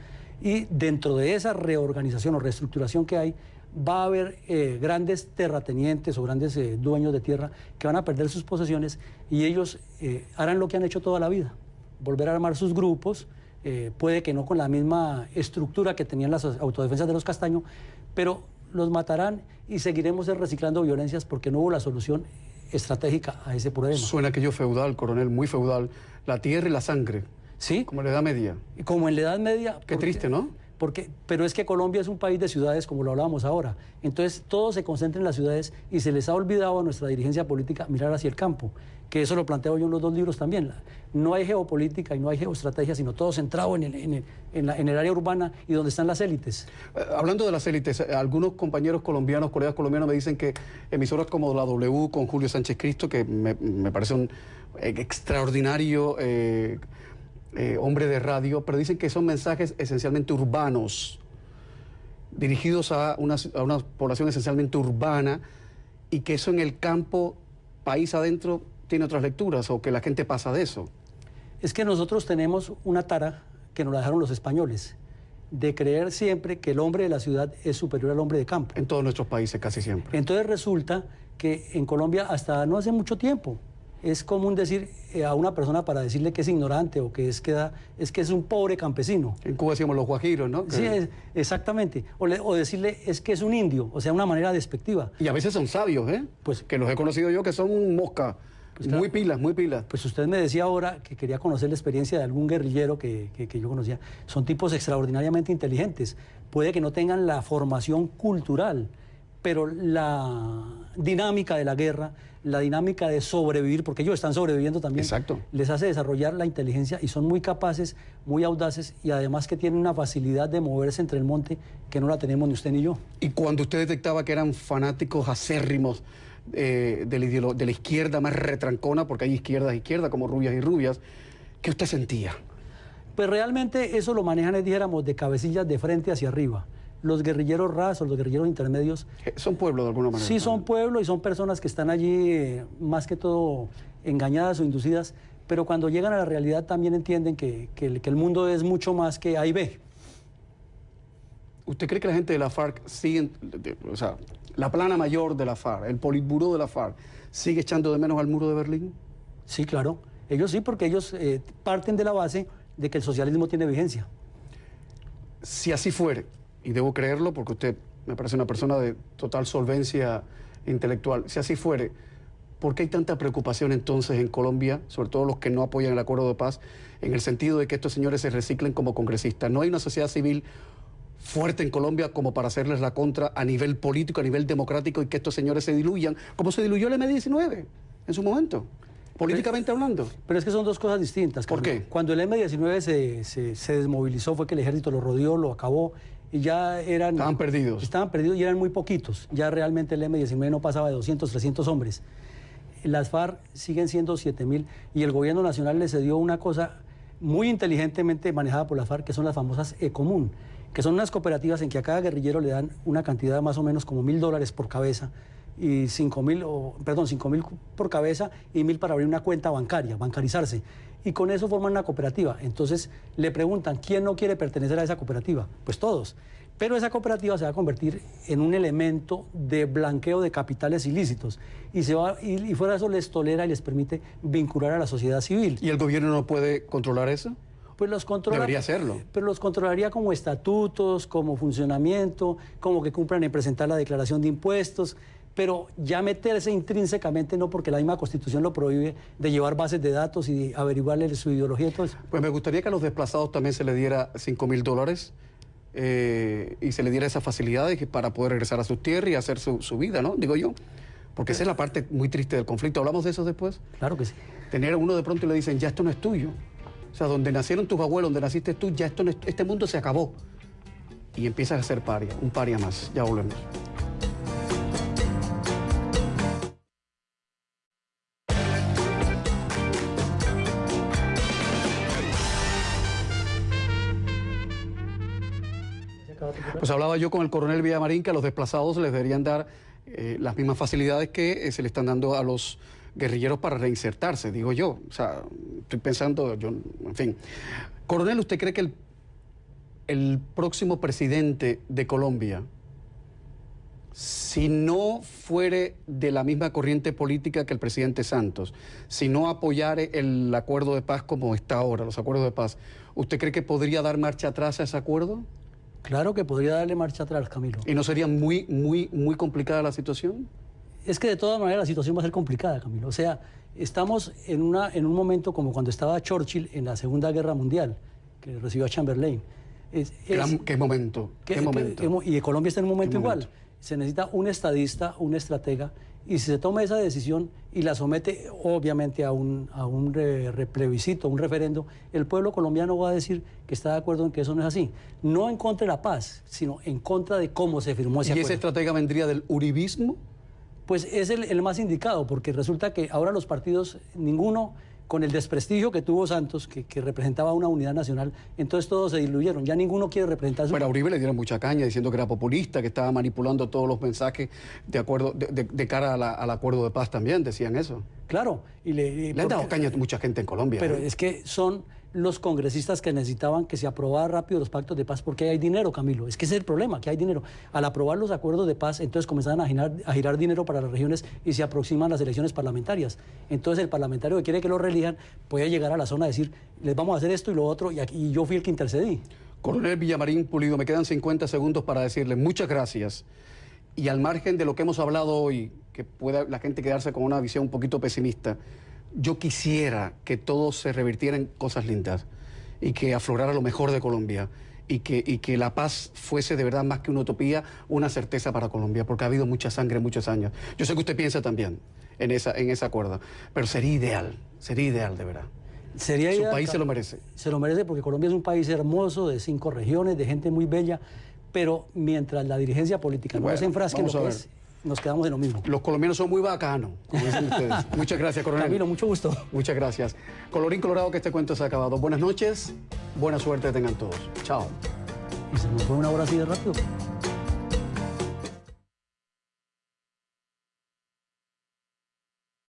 Y dentro de esa reorganización o reestructuración que hay, va a haber grandes terratenientes o grandes dueños de tierra que van a perder sus posesiones y ellos harán lo que han hecho toda la vida, volver a armar sus grupos, puede que no con la misma estructura que tenían las autodefensas de los Castaño, pero los matarán y seguiremos reciclando violencias porque no hubo la solución estratégica a ese problema. Suena aquello feudal, coronel, muy feudal, la tierra y la sangre. Sí. Como en la Edad Media. Como en la Edad Media. Qué triste, ¿no? Pero es que Colombia es un país de ciudades, como lo hablábamos ahora. Entonces, todo se concentra en las ciudades y se les ha olvidado a nuestra dirigencia política mirar hacia el campo, que eso lo planteo yo en los dos libros también. No hay geopolítica y no hay geoestrategia, sino todo centrado en el área urbana y donde están las élites. Hablando de las élites, algunos compañeros colombianos, colegas colombianos me dicen que emisoras como la W con Julio Sánchez Cristo, que me parece un extraordinario hombre de radio, pero dicen que son mensajes esencialmente urbanos, dirigidos a una población esencialmente urbana, y que eso en el campo, país adentro, tiene otras lecturas, o que la gente pasa de eso. Es que nosotros tenemos una tara que nos la dejaron los españoles, de creer siempre que el hombre de la ciudad es superior al hombre de campo. En todos nuestros países, casi siempre. Entonces resulta que en Colombia, hasta no hace mucho tiempo, es común decir a una persona para decirle que es ignorante o que es un pobre campesino. En Cuba decíamos los guajiros, ¿no? Sí, exactamente. O decirle es que es un indio, o sea, una manera despectiva. Y a veces son sabios, ¿eh? Pues, que los he conocido yo que son mosca. Pues, claro, muy pilas, muy pilas. Pues usted me decía ahora que quería conocer la experiencia de algún guerrillero que yo conocía. Son tipos extraordinariamente inteligentes. Puede que no tengan la formación cultural, pero la dinámica de la guerra, la dinámica de sobrevivir, porque ellos están sobreviviendo también, exacto, les hace desarrollar la inteligencia y son muy capaces, muy audaces y además que tienen una facilidad de moverse entre el monte que no la tenemos ni usted ni yo. Y cuando usted detectaba que eran fanáticos acérrimos de la izquierda más retrancona, porque hay izquierdas, como rubias y rubias, ¿qué usted sentía? Pues realmente eso lo manejan, dijéramos, de cabecillas de frente hacia arriba. Los guerrilleros rasos, los guerrilleros intermedios... ¿Son pueblos de alguna manera? Sí, son pueblos y son personas que están allí más que todo engañadas o inducidas, pero cuando llegan a la realidad también entienden que el mundo es mucho más que A y B. ¿Usted cree que la gente de la FARC sigue, o sea, la plana mayor de la FARC, el politburó de la FARC, sigue echando de menos al muro de Berlín? Sí, claro. Ellos sí, porque ellos parten de la base de que el socialismo tiene vigencia. Si así fuere, y debo creerlo porque usted me parece una persona de total solvencia intelectual, si así fuere, ¿por qué hay tanta preocupación entonces en Colombia, sobre todo los que no apoyan el acuerdo de paz, en el sentido de que estos señores se reciclen como congresistas? ¿No hay una sociedad civil fuerte en Colombia como para hacerles la contra a nivel político, a nivel democrático, y que estos señores se diluyan, como se diluyó el M-19 en su momento, políticamente hablando? Pero es que son dos cosas distintas. ¿Por qué? Cuando el M-19 se desmovilizó fue que el ejército lo rodeó, lo acabó, y ya eran... Estaban perdidos. Estaban perdidos y eran muy poquitos. Ya realmente el M-19 no pasaba de 200, 300 hombres. Las FARC siguen siendo 7.000 y el gobierno nacional le cedió una cosa muy inteligentemente manejada por las FARC, que son las famosas ECOMUN, que son unas cooperativas en que a cada guerrillero le dan una cantidad más o menos como $1.000 por cabeza, y 5.000 por cabeza y 1.000 para abrir una cuenta bancaria, bancarizarse. Y con eso forman una cooperativa. Entonces le preguntan, ¿quién no quiere pertenecer a esa cooperativa? Pues todos. Pero esa cooperativa se va a convertir en un elemento de blanqueo de capitales ilícitos. Y fuera de eso les tolera y les permite vincular a la sociedad civil. ¿Y el gobierno no puede controlar eso? Pues los controla, debería hacerlo. Pero los controlaría como estatutos, como funcionamiento, como que cumplan en presentar la declaración de impuestos, pero ya meterse intrínsecamente no, porque la misma Constitución lo prohíbe, de llevar bases de datos y de averiguarle su ideología y todo eso. Pues me gustaría que a los desplazados también se les diera $5.000 y se les diera esas facilidades para poder regresar a sus tierras y hacer su vida, ¿no? Digo yo. Porque esa es la parte muy triste del conflicto. ¿Hablamos de eso después? Claro que sí. Tener a uno de pronto y le dicen, ya esto no es tuyo. O sea, donde nacieron tus abuelos, donde naciste tú, ya esto no es, este mundo se acabó. Y empiezas a ser paria, un paria más. Ya volvemos. Pues hablaba yo con el coronel Villamarín que a los desplazados les deberían dar las mismas facilidades que se le están dando a los guerrilleros para reinsertarse, digo yo. O sea, estoy pensando, en fin. Coronel, ¿usted cree que el próximo presidente de Colombia, si no fuere de la misma corriente política que el presidente Santos, si no apoyare el acuerdo de paz como está ahora, los acuerdos de paz, ¿usted cree que podría dar marcha atrás a ese acuerdo? Claro que podría darle marcha atrás, Camilo. ¿Y no sería muy complicada la situación? Es que de todas maneras la situación va a ser complicada, Camilo. O sea, estamos en un momento como cuando estaba Churchill en la Segunda Guerra Mundial, que recibió a Chamberlain. ¿Qué momento? ¿Qué momento? Y Colombia está en un momento igual. Se necesita un estadista, un estratega, y si se toma esa decisión y la somete obviamente a un plebiscito, un referendo, el pueblo colombiano va a decir que está de acuerdo en que eso no es así. No en contra de la paz, sino en contra de cómo se firmó ese acuerdo. ¿Y ese estratega vendría del uribismo? Pues es el más indicado, porque resulta que ahora los partidos, ninguno, con el desprestigio que tuvo Santos, que representaba una unidad nacional, entonces todos se diluyeron, ya ninguno quiere representar su... Pero a Uribe le dieron mucha caña diciendo que era populista, que estaba manipulando todos los mensajes de cara al acuerdo de paz también, decían eso. Claro. Le han dado caña a mucha gente en Colombia. Pero es que son los congresistas que necesitaban que se aprobara rápido los pactos de paz, porque hay dinero, Camilo. Es que ese es el problema, que hay dinero. Al aprobar los acuerdos de paz, entonces comenzaban a girar dinero para las regiones y se aproximan las elecciones parlamentarias. Entonces el parlamentario que quiere que lo reelijan puede llegar a la zona a decir, les vamos a hacer esto y lo otro, y yo fui el que intercedí. Coronel Villamarín Pulido, me quedan 50 segundos para decirle muchas gracias. Y al margen de lo que hemos hablado hoy, que pueda la gente quedarse con una visión un poquito pesimista, yo quisiera que todo se revirtiera en cosas lindas y que aflorara lo mejor de Colombia y que la paz fuese de verdad más que una utopía, una certeza para Colombia, porque ha habido mucha sangre muchos años. Yo sé que usted piensa también en ese acuerdo, pero sería ideal de verdad. Sería Su ideal, país se lo merece. Se lo merece porque Colombia es un país hermoso, de 5 regiones, de gente muy bella, pero mientras la dirigencia política no se enfrasque en lo que es, nos quedamos en lo mismo. Los colombianos son muy bacanos, como dicen ustedes. Muchas gracias, coronel. Camilo, mucho gusto. Muchas gracias. Colorín colorado que este cuento se ha acabado. Buenas noches, buena suerte tengan todos. Chao. Y se nos fue una hora así de rápido.